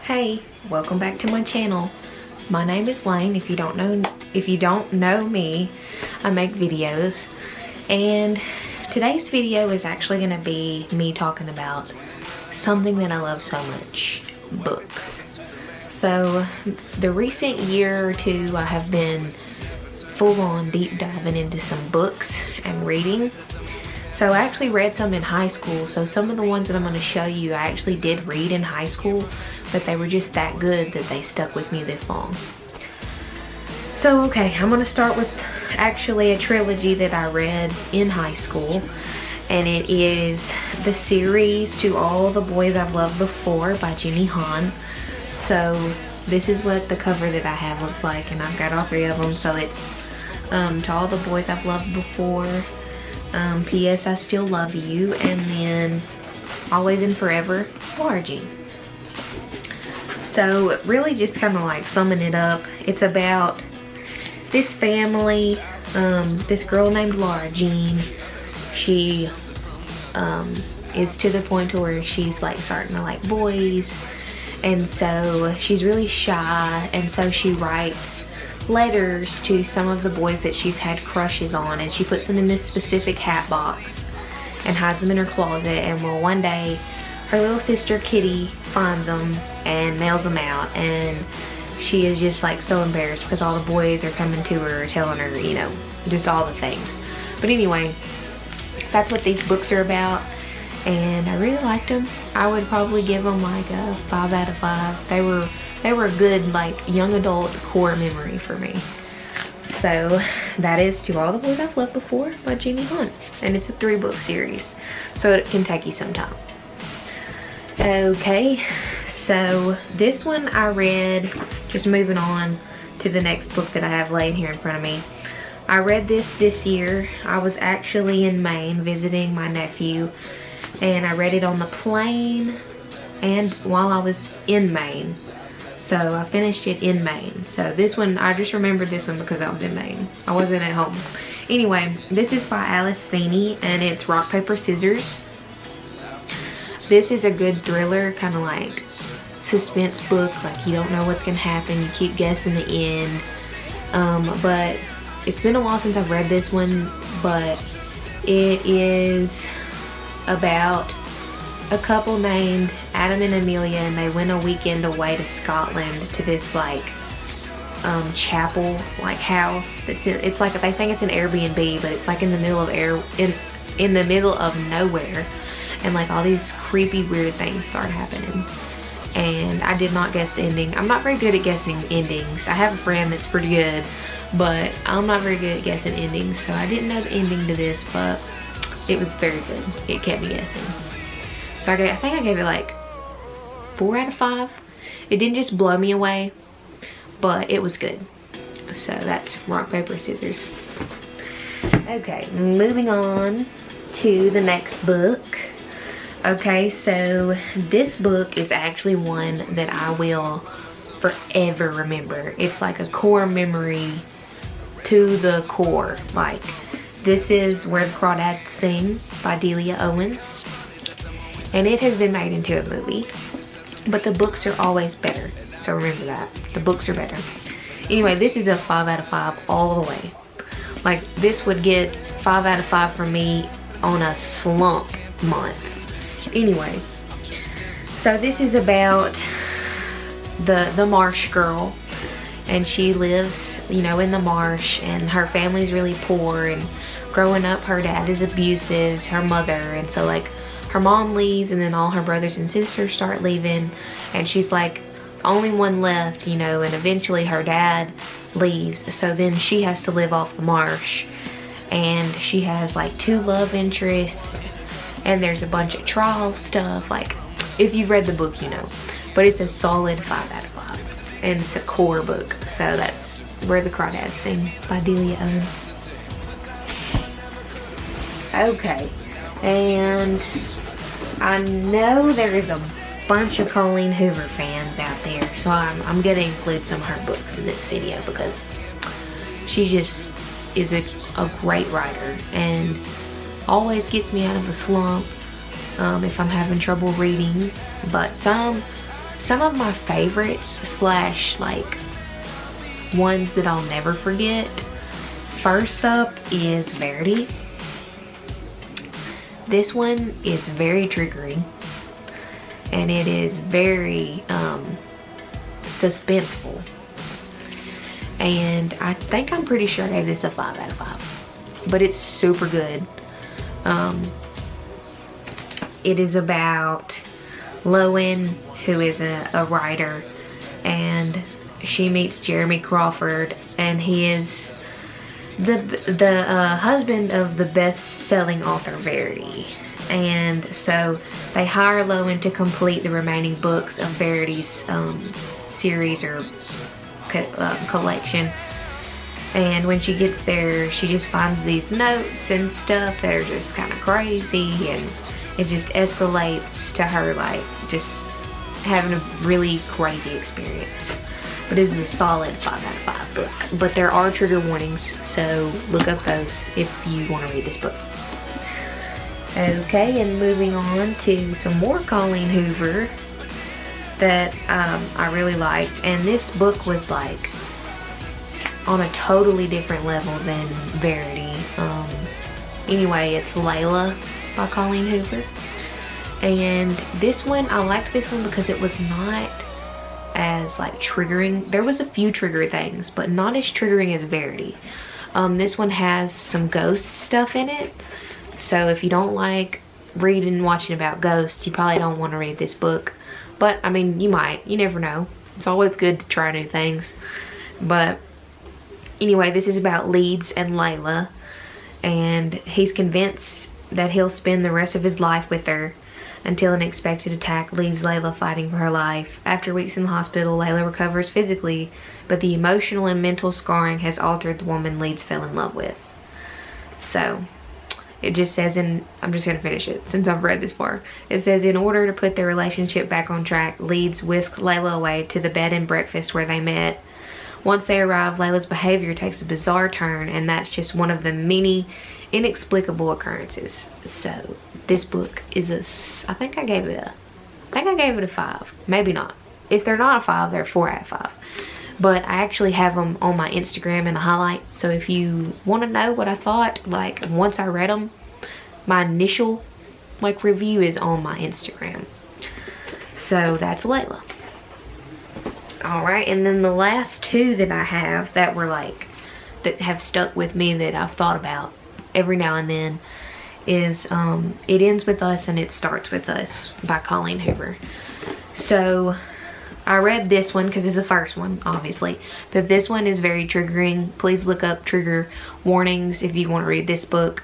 Hey, welcome back to my channel. My name is Laine. If you don't know me, I make videos, and today's video is actually going to be me talking about something that I love so much: books. So the recent year or two, I have been full-on deep diving into some books and reading. So I actually read some in high school. So some of the ones that I'm going to show you, I actually did read in high school, but they were just that good that they stuck with me this long. So okay, I'm going to start with actually a trilogy that I read in high school, and it is the series To All the Boys I've Loved Before by Jenny Han. So this is what the cover that I have looks like, and I've got all three of them. So it's To All the Boys I've Loved Before, P.S. I Still Love You, and then Always and Forever, Margie. So really just kind of like summing it up, it's about this family, this girl named Laura Jean. She is to the point where she's like starting to like boys, and so she's really shy, and so she writes letters to some of the boys that she's had crushes on, and she puts them in this specific hat box and hides them in her closet. And well, one day her little sister Kitty finds them and mails them out, and she is just like so embarrassed because all the boys are coming to her telling her, you know, just all the things. But anyway, that's what these books are about, and I really liked them. I would probably give them like a 5 out of 5. They were a good like young adult core memory for me. So that is To All the Boys I've Loved Before by Jenny Han, and it's a 3-book series, so it can take you some time. Okay, so this one I read, just moving on to the next book that I have laying here in front of me. I read this year. I was actually in Maine visiting my nephew, and I read it on the plane and while I was in Maine. So I finished it in Maine. So this one, I just remembered this one because I was in Maine. I wasn't at home. Anyway, this is by Alice Feeney, and it's Rock, Paper, Scissors. This is a good thriller, kind of like suspense book. Like you don't know what's gonna happen. You keep guessing the end. But it's been a while since I've read this one, but it is about a couple named Adam and Amelia, and they went a weekend away to Scotland to this like chapel like house that's it's like, they think it's an Airbnb, but it's like in the middle of in the middle of nowhere, and like all these creepy weird things start happening. And I did not guess the ending. I'm not very good at guessing endings. I have a friend that's pretty good, but I'm not very good at guessing endings, so I didn't know the ending to this, but it was very good. It kept me guessing. So I think I gave it like 4 out of 5. It didn't just blow me away, but it was good. So that's Rock, Paper, Scissors. Okay, moving on to the next book. Okay, so this book is actually one that I will forever remember. It's like a core memory to the core. Like, this is Where the Crawdads Sing by Delia Owens. And it has been made into a movie, but the books are always better. So remember that. The books are better. Anyway, this is a 5 out of 5 all the way. Like, this would get 5 out of 5 for me on a slump month. Anyway, so this is about the marsh girl, and she lives, you know, in the marsh, and her family's really poor, and growing up her dad is abusive to her mother, and so like her mom leaves, and then all her brothers and sisters start leaving, and she's like the only one left, you know, and eventually her dad leaves, so then she has to live off the marsh, and she has like 2 love interests, and there's a bunch of trial stuff. Like, if you've read the book, you know, but it's a solid 5 out of 5, and it's a core book. So that's Where the Crawdads Sing by Delia Owens. Okay, and I know there is a bunch of Colleen Hoover fans out there, so I'm gonna include some of her books in this video because she just is a great writer and always gets me out of a slump if I'm having trouble reading. But some some of my favorites slash like ones that I'll never forget. First up is Verity. This one is very triggering, and it is very suspenseful. And I think I'm pretty sure I gave this a 5 out of 5. But it's super good. It is about Laine, who is a writer, and she meets Jeremy Crawford, and he is the husband of the best-selling author Verity. And so they hire Laine to complete the remaining books of Verity's series or collection. And when she gets there, she just finds these notes and stuff that are just kind of crazy, and it just escalates to her like just having a really crazy experience. But it is a solid 5 out of 5 book. But there are trigger warnings, so look up those if you want to read this book. Okay, and moving on to some more Colleen Hoover that I really liked. And this book was like on a totally different level than Verity. Anyway, it's Layla by Colleen Hoover. And this one, I liked this one because it was not as like triggering. There was a few trigger things, but not as triggering as Verity. This one has some ghost stuff in it, so if you don't like reading and watching about ghosts, you probably don't want to read this book. But I mean, you might, you never know. It's always good to try new things. But anyway, this is about Leeds and Layla, and he's convinced that he'll spend the rest of his life with her until an unexpected attack leaves Layla fighting for her life. After weeks in the hospital, Layla recovers physically, but the emotional and mental scarring has altered the woman Leeds fell in love with. So, it just says in, I'm just going to finish it since I've read this far. It says, in order to put their relationship back on track, Leeds whisked Layla away to the bed and breakfast where they met. Once they arrive, Layla's behavior takes a bizarre turn, and that's just one of the many inexplicable occurrences. So this book is I think I gave it a 5. Maybe not. If they're not a 5, they're 4 out of 5. But I actually have them on my Instagram in the highlight. So if you want to know what I thought, like once I read them, my initial like review is on my Instagram. So that's Layla. Alright, and then the last two that I have that were like, that have stuck with me that I've thought about every now and then is It Ends With Us and It Starts With Us by Colleen Hoover. So I read this one because it's the first one, obviously, but this one is very triggering. Please look up trigger warnings if you want to read this book.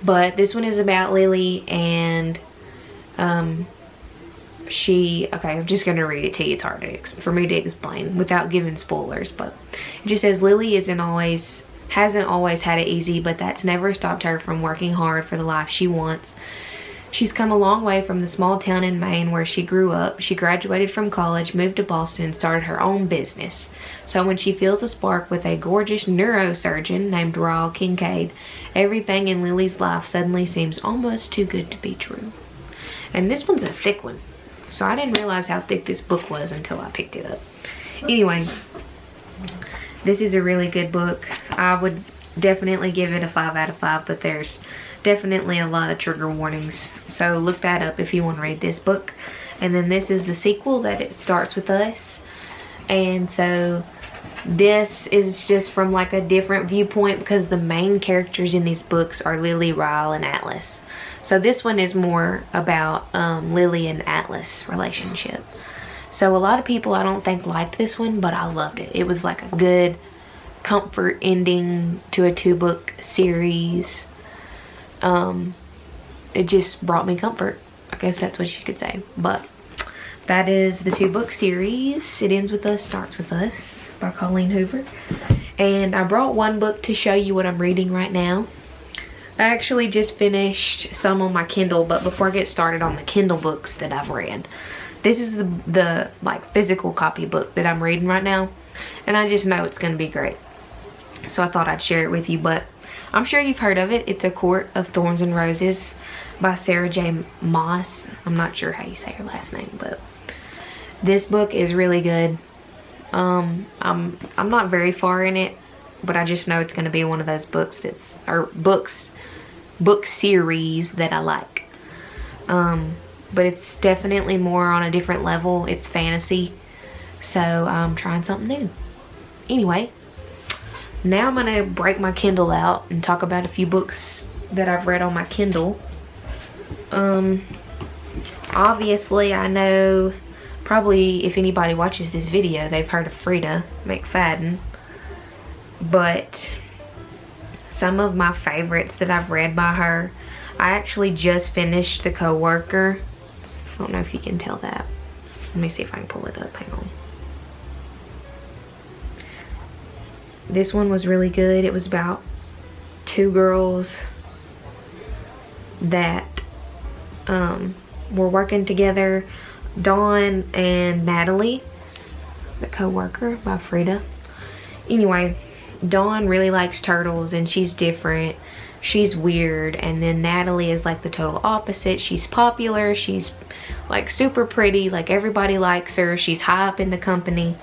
But this one is about Lily, and okay, I'm just going to read it to you. It's hard for me to explain without giving spoilers, but it just says Lily hasn't always had it easy, but that's never stopped her from working hard for the life she wants. She's come a long way from the small town in Maine where she grew up. She graduated from college, moved to Boston, and started her own business. So when she feels a spark with a gorgeous neurosurgeon named Raul Kincaid, everything in Lily's life suddenly seems almost too good to be true. And this one's a thick one, so I didn't realize how thick this book was until I picked it up. Anyway, this is a really good book. I would definitely give it a 5 out of 5, but there's definitely a lot of trigger warnings. So look that up if you want to read this book. And then this is the sequel, that It Starts With Us. And so this is just from like a different viewpoint because the main characters in these books are Lily, Ryle, and Atlas. So this one is more about Lily and Atlas' relationship. So a lot of people I don't think liked this one, but I loved it. It was like a good comfort ending to a 2-book series. It just brought me comfort. I guess that's what you could say. But that is the 2-book series. It Ends With Us, Starts With Us by Colleen Hoover. And I brought one book to show you what I'm reading right now. I actually just finished some on my Kindle, but before I get started on the Kindle books that I've read, this is the like physical copy book that I'm reading right now, and I just know it's going to be great. So I thought I'd share it with you, but I'm sure you've heard of it. It's A Court of Thorns and Roses by Sarah J. Maas. I'm not sure how you say her last name, but This book is really good. I'm not very far in it, but I just know it's going to be one of those books book series that I like. But it's definitely more on a different level. It's fantasy, so I'm trying something new. Anyway, now I'm gonna break my Kindle out and talk about a few books that I've read on my Kindle. Obviously, I know probably if anybody watches this video, they've heard of Frida McFadden, but some of my favorites that I've read by her, I actually just finished The Coworker. I don't know if you can tell that. Let me see if I can pull it up. Hang on. This one was really good. It was about two girls that were working together. Dawn and Natalie. The Coworker by Frida. Anyway, Dawn really likes turtles and she's different. She's weird. And then Natalie is like the total opposite. She's popular. She's like super pretty. Like everybody likes her. She's high up in the company.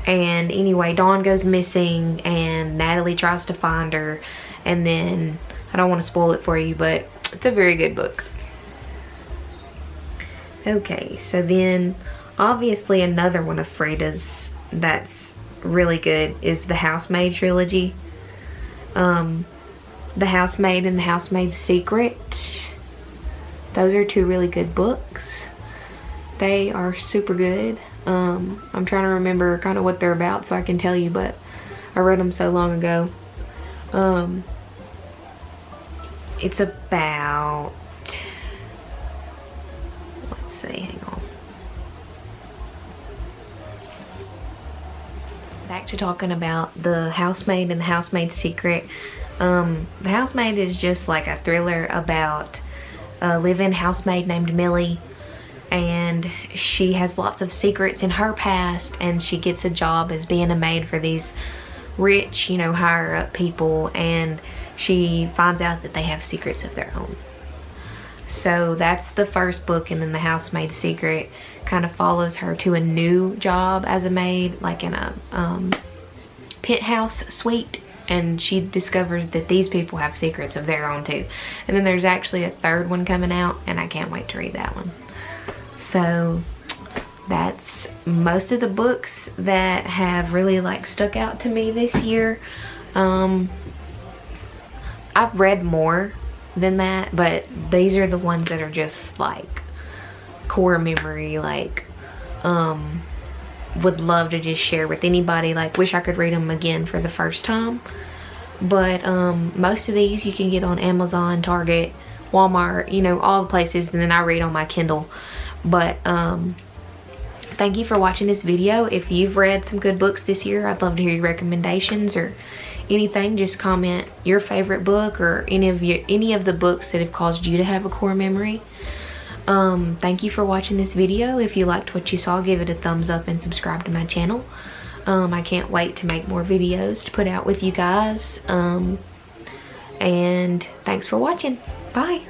And anyway, Dawn goes missing and Natalie tries to find her. And then, I don't want to spoil it for you, but it's a very good book. Okay, so then obviously another one of Frida's that's really good is the Housemaid trilogy. The Housemaid and the Housemaid's Secret. Those are two really good books. They are super good. I'm trying to remember kind of what they're about so I can tell you, but I read them so long ago. It's about, let's see, hang on. Back to talking about the Housemaid and the Housemaid's Secret. The Housemaid is just like a thriller about a live-in housemaid named Millie, and she has lots of secrets in her past, and she gets a job as being a maid for these rich, you know, higher up people, and she finds out that they have secrets of their own. So that's the first book, and then the Housemaid's Secret kind of follows her to a new job as a maid, like in a penthouse suite, and she discovers that these people have secrets of their own too. And then there's actually a third one coming out, and I can't wait to read that one. So that's most of the books that have really like stuck out to me this year. I've read more than that, but these are the ones that are just like core memory, like would love to just share with anybody, like wish I could read them again for the first time. But most of these you can get on Amazon, Target, Walmart, you know, all the places, and then I read on my Kindle. But thank you for watching this video. If you've read some good books this year, I'd love to hear your recommendations or anything. Just comment your favorite book or any of the books that have caused you to have a core memory. Thank you for watching this video. If you liked what you saw, give it a thumbs up and subscribe to my channel. I can't wait to make more videos to put out with you guys. And thanks for watching. Bye.